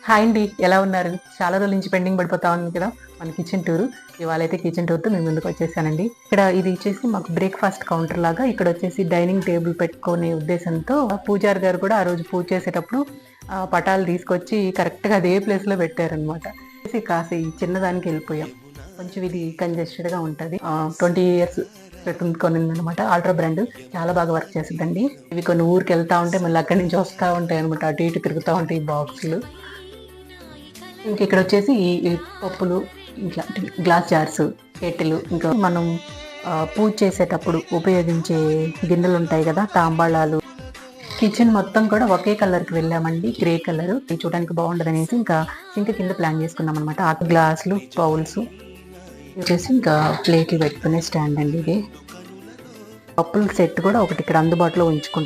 Hi అండి, ఎలా ఉన్నారు? చాలా రోజుల నుంచి పెండింగ్ పడిపోతా ఉంది కదా మన కిచెన్ టూర్. ఇవాళ అయితే కిచెన్ టూర్తో మేము ముందుకు వచ్చేసానండి. ఇక్కడ ఇది వచ్చేసి మాకు బ్రేక్ఫాస్ట్ కౌంటర్ లాగా. ఇక్కడ వచ్చేసి డైనింగ్ టేబుల్ పెట్టుకునే ఉద్దేశంతో పూజారి గారు కూడా ఆ రోజు పూజ చేసేటప్పుడు పటాలు తీసుకొచ్చి కరెక్ట్గా అదే ప్లేస్లో పెట్టారనమాట. కాస్త ఈ చిన్నదానికి వెళ్ళిపోయాం. కొంచెం ఇది కంజెస్టెడ్గా ఉంటుంది. 20 years కొనిందనమాట. ఆల్ట్రా బ్రాండ్ చాలా బాగా వర్క్ చేస్తుందండి. ఇవి కొన్ని ఊరికి వెళ్తా ఉంటే మళ్ళీ అక్కడి నుంచి వస్తూ ఉంటాయి అనమాట. అటు ఇటు తిరుగుతూ ఉంటాయి ఈ బాక్సులు. ఇంక ఇక్కడ వచ్చేసి ఈ పప్పులు, ఇట్లా గ్లాస్ జార్స్, కేటలు, ఇంకా మనం పూజ చేసేటప్పుడు ఉపయోగించే గిన్నెలు ఉంటాయి కదా, తాంబాళాలు. కిచెన్ మొత్తం కూడా ఒకే కలర్కి వెళ్ళామండి, గ్రే కలర్. ఇది చూడడానికి బాగుండదు అనేసి ఇంకా సింక్ కింద ప్లాన్ చేసుకున్నాం అనమాట. ఆ గ్లాసులు, బౌల్స్ వచ్చేసి ఇంకా ప్లేట్లు పెట్టుకునే స్టాండ్ అండి ఇది. పప్పుల సెట్ కూడా ఒకటి ఇక్కడ అందుబాటులో ఉంచుకుంటాం.